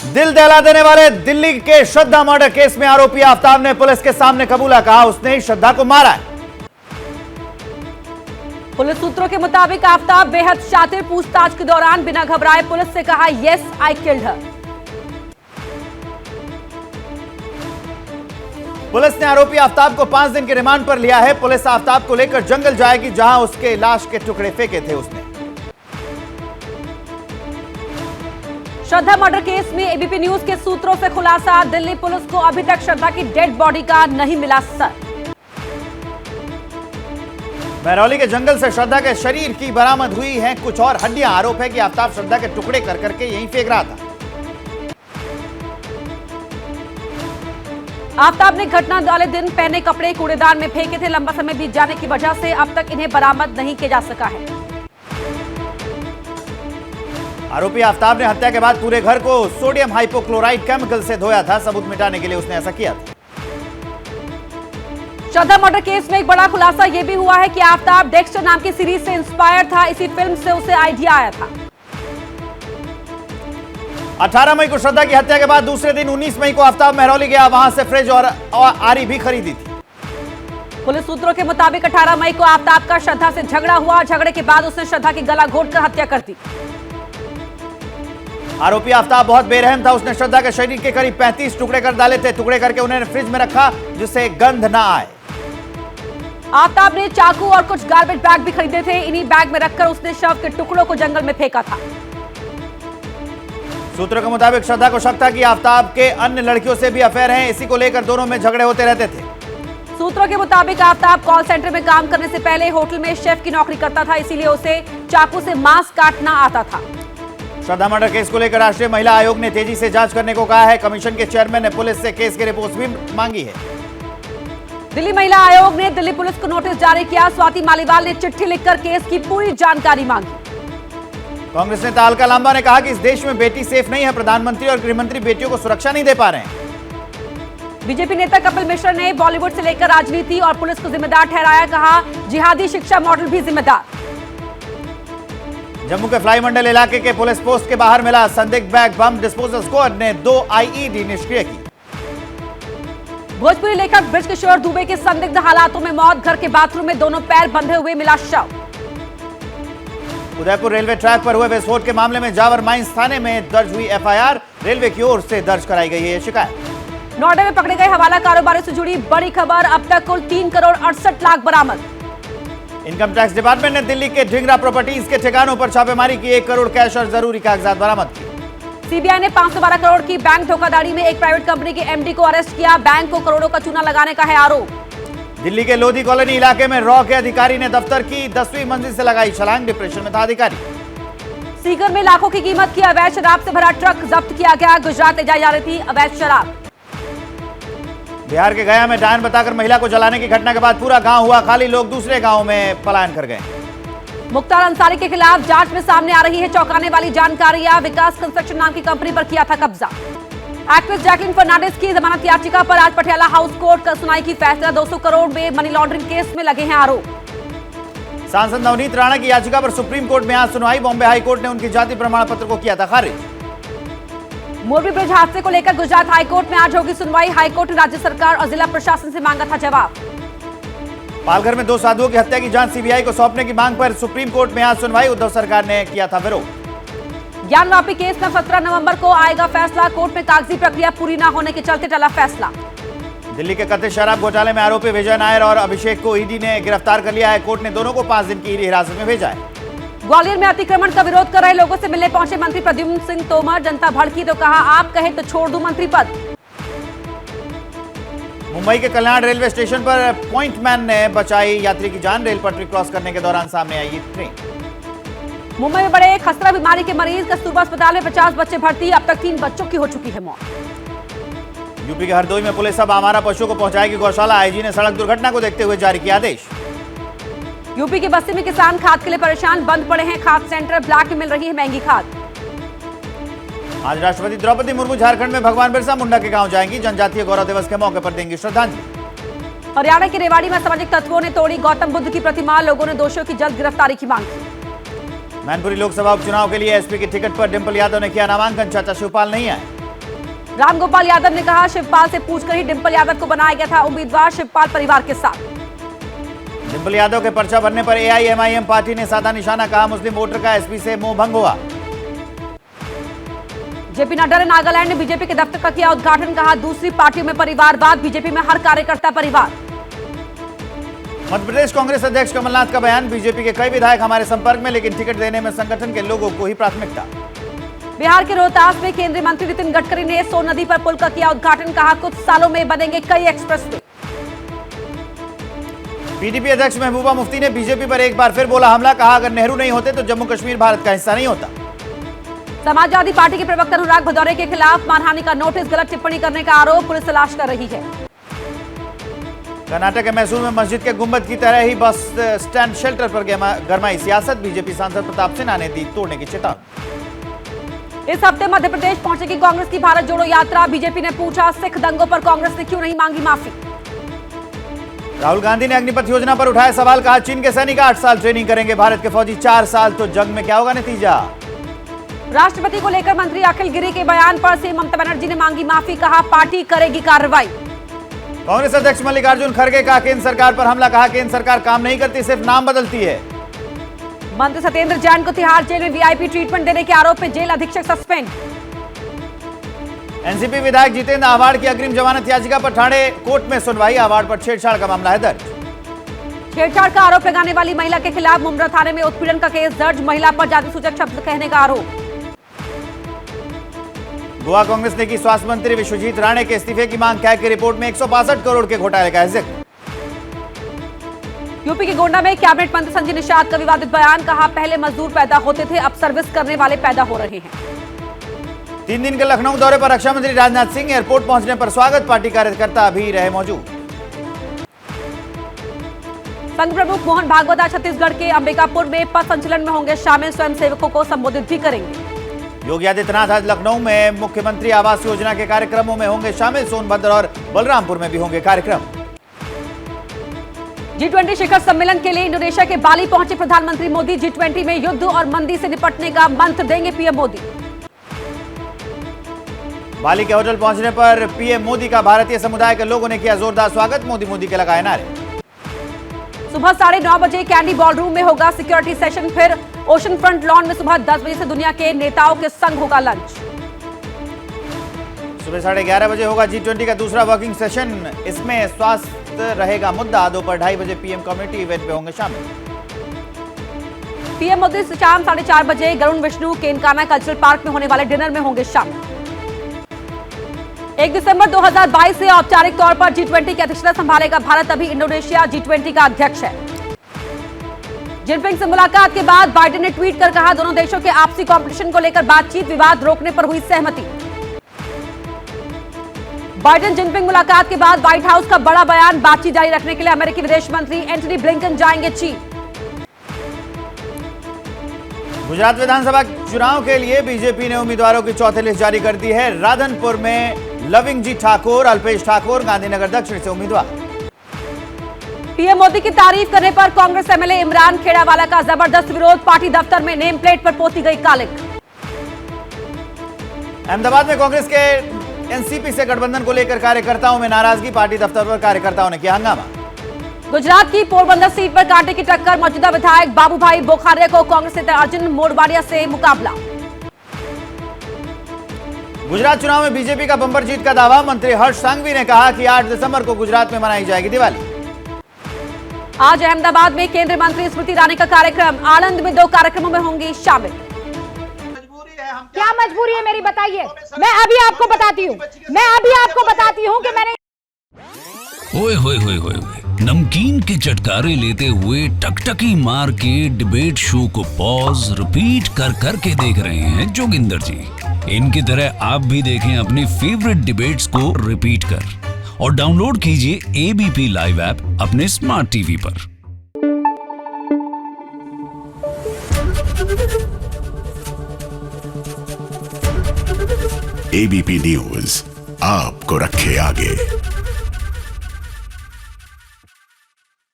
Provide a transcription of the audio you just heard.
दिल दहला देने वाले दिल्ली के श्रद्धा मर्डर केस में आरोपी आफ्ताब ने पुलिस के सामने कबूला, कहा उसने ही श्रद्धा को मारा है। पुलिस सूत्रों के मुताबिक आफ्ताब बेहद शातिर, पूछताछ के दौरान बिना घबराए पुलिस से कहा, yes I killed her. Police ने आरोपी आफ्ताब को 5 दिन के रिमांड पर लिया है। पुलिस आफ्ताब को लेकर जंगल जाएगी जहां उसके लाश के टुकड़े फेंके थे उसने। श्रद्धा मर्डर केस में एबीपी न्यूज के सूत्रों से खुलासा, दिल्ली पुलिस को अभी तक श्रद्धा की डेड बॉडी का नहीं मिला सर। महरौली के जंगल से श्रद्धा के शरीर की बरामद हुई हैं कुछ और हड्डियां। आरोप है कि आफ्ताब श्रद्धा के टुकड़े कर करके यहीं फेंक रहा था। आफ्ताब ने घटना वाले दिन पहने कपड़े कूड़ेदान में फेंके थे। लंबा समय बीत जाने की वजह से अब तक इन्हें बरामद नहीं किया जा सका है। आरोपी आफ्ताब ने हत्या के बाद पूरे घर को सोडियम हाइपोक्लोराइड केमिकल से धोया था। सबूत मिटाने के लिए उसने ऐसा किया था। श्रद्धा मर्डर केस में एक बड़ा खुलासा यह भी हुआ है कि आफ्ताब डेक्स्टर नाम की सीरीज से इंस्पायर था। इसी फिल्म से उसे आइडिया आया था। 18 मई को श्रद्धा की हत्या के बाद दूसरे दिन 19 मई को आफ्ताब महरौली गया। वहां से फ्रिज और आरी भी खरीदी थी। पुलिस सूत्रों के मुताबिक 18 मई को आफ्ताब का श्रद्धा से झगड़ा हुआ। झगड़े के बाद उसने श्रद्धा की गला घोंटकर हत्या कर दी। आरोपी आफ्ताब बहुत बेरहम था। उसने श्रद्धा के शरीर के करीब 35 टुकड़े कर डाले थे। टुकड़े करके उन्हें फ्रिज में रखा जिससे गंध ना आए। आफ्ताब ने चाकू और कुछ गार्बेज बैग भी खरीदे थे। इन्हीं बैग में रखकर उसने शव के टुकड़ों को जंगल में फेंका था। सूत्रों के मुताबिक श्रद्धा को शक था कि आफ्ताब के अन्य लड़कियों से भी अफेयर हैं। इसी को लेकर दोनों में झगड़े होते रहते थे। सूत्रों के मुताबिक आफ्ताब कॉल सेंटर में काम करने से पहले होटल में शेफ की नौकरी करता था, इसीलिए उसे चाकू से मांस काटना आता था। श्रद्धा मर्डर केस को लेकर राष्ट्रीय महिला आयोग ने तेजी से जांच करने को कहा है। कमीशन के चेयरमैन ने पुलिस से केस की रिपोर्ट भी मांगी है। दिल्ली महिला आयोग ने दिल्ली पुलिस को नोटिस जारी किया। स्वाति मालीवाल ने चिट्ठी लिखकर केस की पूरी जानकारी मांगी। कांग्रेस नेता अलका लांबा ने कहा कि इस देश में बेटी सेफ नहीं है। प्रधानमंत्री और गृहमंत्री बेटियों को सुरक्षा नहीं दे पा रहे हैं। बीजेपी नेता कपिल मिश्रा ने बॉलीवुड से लेकर राजनीति और पुलिस को जिम्मेदार ठहराया। कहा, जिहादी शिक्षा मॉडल भी जिम्मेदार। जम्मू के फ्लाई मंडल इलाके के पुलिस पोस्ट के बाहर मिला संदिग्ध बैग। बम डिस्पोजल स्क्वाड ने 2 आईईडी निष्क्रिय की। भोजपुरी लेखक ब्रिज किशोर दुबे की संदिग्ध हालातों में मौत। घर के बाथरूम में दोनों पैर बंधे हुए मिला शव। उदयपुर रेलवे ट्रैक पर हुए विस्फोट के मामले में जावर माइंस थाने में दर्ज हुई एफआईआर। रेलवे की ओर से दर्ज कराई गई है शिकायत। नोएडा में पकड़े गए हवाला कारोबारियों से जुड़ी बड़ी खबर। अब तक कुल 3 करोड़ 68 लाख बरामद। इनकम टैक्स डिपार्टमेंट ने दिल्ली के ढिंगरा प्रॉपर्टीज के ठिकानों पर छापेमारी की। 1 करोड़ कैश और जरूरी कागजात बरामद किए। सीबीआई ने 512 करोड़ की बैंक धोखाधड़ी में एक प्राइवेट कंपनी के एमडी को अरेस्ट किया। बैंक को करोड़ों का चूना लगाने का है आरोप। दिल्ली के लोधी कॉलोनी इलाके में रॉ के अधिकारी ने दफ्तर की 10वीं मंजिल से लगाई छलांग। डिप्रेशन में था अधिकारी। सीकर में लाखों की कीमत की अवैध शराब से भरा ट्रक जब्त किया गया। गुजरात ले जाई जा रही थी अवैध शराब। बिहार के गया में डायन बताकर महिला को जलाने की घटना के बाद पूरा गांव हुआ खाली। लोग दूसरे गांव में पलायन कर गए। मुख्तार अंसारी के खिलाफ जांच में सामने आ रही है चौंकाने वाली जानकारियां। विकास कंस्ट्रक्शन नाम की कंपनी पर किया था कब्जा। एक्ट्रेस जैकलिन फर्नांडिस की जमानत याचिका पर आज पटियाला हाउस कोर्ट का सुनाई की फैसला। 200 करोड़ में मनी लॉन्ड्रिंग केस में लगे हैं आरोप। सांसद नवनीत राणा की याचिका पर सुप्रीम कोर्ट में आज सुनवाई। बॉम्बे हाई कोर्ट ने उनकी जाति प्रमाण पत्र को किया था खारिज। मोरबी ब्रिज हादसे को लेकर गुजरात हाईकोर्ट में आज होगी सुनवाई। हाईकोर्ट ने राज्य सरकार और जिला प्रशासन से मांगा था जवाब। पालघर में 2 साधुओं की हत्या की जांच सीबीआई को सौंपने की मांग पर सुप्रीम कोर्ट में आज सुनवाई। उद्धव सरकार ने किया था विरोध। ज्ञानवापी केस में 17 नवंबर को आएगा फैसला। कोर्ट में कागजी प्रक्रिया पूरी न होने के चलते टला फैसला। दिल्ली के कथित शराब घोटाले में आरोपी विजय नायर और अभिषेक को ईडी ने गिरफ्तार कर लिया है। कोर्ट ने दोनों को 5 दिन की ईडी हिरासत में भेजा है। ग्वालियर में अतिक्रमण का विरोध कर रहे लोगों से मिलने पहुंचे मंत्री प्रद्युम्न सिंह तोमर। जनता भड़की तो कहा, आप कहे तो छोड़ दूं मंत्री पद। मुंबई के कल्याण रेलवे स्टेशन पर पॉइंटमैन ने बचाई यात्री की जान। रेल पटरी क्रॉस करने के दौरान सामने आई ट्रेन। मुंबई में बड़े खसरा बीमारी के मरीज। कस्तूरबा अस्पताल में 50 बच्चे भर्ती। अब तक 3 बच्चों की हो चुकी है मौत। यूपी के हरदोई में पुलिस अब आवारा पशुओं को पहुंचाएगी गौशाला। आईजी ने सड़क दुर्घटना को देखते हुए जारी किया आदेश। यूपी के बस्ती में किसान खाद के लिए परेशान। बंद पड़े हैं खाद सेंटर। ब्लैक में मिल रही है महंगी खाद। आज राष्ट्रपति द्रौपदी मुर्मू झारखंड में भगवान बिरसा मुंडा के गांव जाएंगी। जनजातीय गौरव दिवस के मौके पर देंगी श्रद्धांजलि। हरियाणा के रेवाड़ी में असामाजिक तत्वों ने तोड़ी गौतम बुद्ध की प्रतिमा। लोगों ने दोषियों की जल्द गिरफ्तारी की मांग की। मैनपुरी लोकसभा उपचुनाव के लिए एसपी की टिकट पर डिंपल यादव ने किया नामांकन। चाचा शिवपाल नहीं आए। रामगोपाल यादव ने कहा, शिवपाल से पूछकर ही डिंपल यादव को बनाया गया था उम्मीदवार शिवपाल परिवार के साथ। डिंपल यादव के पर्चा भरने पर एआईएमआईएम पार्टी ने साधा निशाना, कहा मुस्लिम वोटर का एसपी से मोह भंग हुआ। जेपी नड्डा ने नागालैंड में बीजेपी के दफ्तर का किया उद्घाटन, कहा दूसरी पार्टियों में परिवारवाद, बीजेपी में हर कार्यकर्ता परिवार। मध्य प्रदेश कांग्रेस अध्यक्ष कमलनाथ का बयान, बीजेपी के कई विधायक हमारे संपर्क में, लेकिन टिकट देने में संगठन के लोगों को ही प्राथमिकता। बिहार के रोहतास में केंद्रीय मंत्री नितिन गडकरी ने सोन नदी पर पुल का किया उद्घाटन, कहा कुछ सालों में बनेंगे कई एक्सप्रेसवे। पीडीपी अध्यक्ष महबूबा मुफ्ती ने बीजेपी पर एक बार फिर बोला हमला, कहा अगर नेहरू नहीं होते तो जम्मू कश्मीर भारत का हिस्सा नहीं होता। समाजवादी पार्टी के प्रवक्ता अनुराग भदौरे के खिलाफ मानहानि का नोटिस, गलत टिप्पणी करने का आरोप, पुलिस तलाश कर रही है। कर्नाटक के मैसूर में मस्जिद के गुंबद की तरह ही बस स्टैंड शेल्टर पर गरमाई सियासत, बीजेपी सांसद प्रताप सिन्हा ने दी तोड़ने की चेतावनी। इस हफ्ते मध्य प्रदेश पहुंचेगी कांग्रेस की भारत जोड़ो यात्रा, बीजेपी ने पूछा सिख दंगों पर कांग्रेस ने क्यों नहीं मांगी माफी। राहुल गांधी ने अग्निपथ योजना पर उठाया सवाल, कहा चीन के सैनिक 8 साल ट्रेनिंग करेंगे, भारत के फौजी 4 साल, तो जंग में क्या होगा नतीजा। राष्ट्रपति को लेकर मंत्री अखिल गिरी के बयान पर सीएम ममता बनर्जी ने मांगी माफी, कहा पार्टी करेगी कार्रवाई। कांग्रेस अध्यक्ष मल्लिकार्जुन खड़गे का केंद्र सरकार पर हमला, कहा केंद्र सरकार काम नहीं करती, सिर्फ नाम बदलती है। मंत्री सत्येंद्र जैन को तिहाड़ जेल में वीआईपी ट्रीटमेंट देने के आरोप में जेल अधीक्षक सस्पेंड। एनसीपी विधायक जितेंद्र आवाड़ की अग्रिम जमानत याचिका पर ठाणे कोर्ट में सुनवाई, आवाड़ पर छेड़छाड़ का मामला है दर्ज। छेड़छाड़ का आरोप लगाने वाली महिला के खिलाफ मुंब्रा थाने में उत्पीड़न का केस दर्ज, महिला पर जाति सूचक शब्द कहने का आरोप। गोवा कांग्रेस ने की स्वास्थ्य मंत्री विश्वजीत राणे के इस्तीफे की मांग, कैग की रिपोर्ट में 162 करोड़ के घोटाले का जिक्र। यूपी के गोंडा में कैबिनेट मंत्री संजय निषाद का विवादित बयान, कहा पहले मजदूर पैदा होते थे, अब सर्विस करने वाले पैदा हो रहे हैं। 3 दिन के लखनऊ दौरे पर रक्षा मंत्री राजनाथ सिंह, एयरपोर्ट पहुंचने पर स्वागत, पार्टी कार्यकर्ता भी रहे मौजूद। संघ प्रमुख मोहन भागवत आज छत्तीसगढ़ के अंबिकापुर में पथ संचलन में होंगे शामिल, स्वयंसेवकों को संबोधित भी करेंगे। योगी आदित्यनाथ आज लखनऊ में मुख्यमंत्री आवास योजना के कार्यक्रमों में होंगे शामिल, सोनभद्र और बलरामपुर में भी होंगे कार्यक्रम। G20 शिखर सम्मेलन के लिए इंडोनेशिया के बाली पहुंचे प्रधानमंत्री मोदी, G20 में युद्ध और मंदी से निपटने का मंत्र देंगे पीएम मोदी। बाली के होटल पहुंचने पर पीएम मोदी का भारतीय समुदाय के लोगों ने किया जोरदार स्वागत, मोदी के लगाए नारे। सुबह 9:30 बजे कैंडी बॉलरूम में होगा सिक्योरिटी सेशन, फिर ओशन फ्रंट लॉन में सुबह 10 बजे से दुनिया के नेताओं के संग होगा लंच। सुबह 11:30 बजे होगा G20 का दूसरा वर्किंग सेशन, इसमें स्वास्थ्य रहेगा मुद्दा, दोपहर 2:30 बजे पीएम कम्युनिटी इवेंट में होंगे शामिल। पीएम मोदी शाम 4:30 बजे गरुण विष्णु केनकाना कल्चरल पार्क में होने वाले डिनर में होंगे शामिल। 1 दिसंबर 2022 से औपचारिक तौर पर G20 की अध्यक्षता संभालेगा भारत, अभी इंडोनेशिया G20 का अध्यक्ष है। जिनपिंग से मुलाकात के बाद बाइडेन ने ट्वीट कर कहा दोनों देशों के आपसी कंपटीशन को लेकर बातचीत, विवाद रोकने पर हुई सहमति। बाइडेन जिनपिंग मुलाकात के बाद व्हाइट हाउस का बड़ा बयान, बातचीत जारी रखने के लिए अमेरिकी विदेश मंत्री एंटनी ब्लिंकन जाएंगे चीन। गुजरात विधानसभा चुनाव के लिए बीजेपी ने उम्मीदवारों की चौथी लिस्ट जारी कर दी है। राधनपुर में लविंगजी ठाकुर, अल्पेश ठाकुर, गांधीनगर दक्षिण से उम्मीदवार। पीएम मोदी की तारीफ करने पर कांग्रेस एमएलए इमरान खेड़ावाला का जबरदस्त विरोध, पार्टी दफ्तर में नेम प्लेट पर पोती गई कालिक। अहमदाबाद में कांग्रेस के एनसीपी से गठबंधन को लेकर कार्यकर्ताओं में नाराजगी, पार्टी दफ्तर पर कार्यकर्ताओं ने किया हंगामा। गुजरात की पोरबंदर सीट पर कांटे की टक्कर, मौजूदा विधायक बाबूभाई बोखारे को कांग्रेस नेता अर्जुन मोडवाडिया से मुकाबला। गुजरात चुनाव में बीजेपी का बंपर जीत का दावा, मंत्री हर्ष सांघवी ने कहा कि 8 दिसंबर को गुजरात में मनाई जाएगी दिवाली। आज अहमदाबाद में केंद्रीय मंत्री स्मृति ईरानी का कार्यक्रम, आनंद में 2 कार्यक्रमों में होंगी शामिल। क्या मजबूरी है मेरी बताइए, मैं अभी आपको बताती हूँ कि मैंने ओए होए होए होए नमकीन के चटकारे लेते हुए टकटकी मार के डिबेट शो को पॉज रिपीट कर करके देख रहे हैं जोगिंदर जी। इनकी तरह आप भी देखें अपनी फेवरेट डिबेट्स को रिपीट कर और डाउनलोड कीजिए एबीपी लाइव ऐप अपने स्मार्ट टीवी पर। एबीपी न्यूज आपको रखे आगे।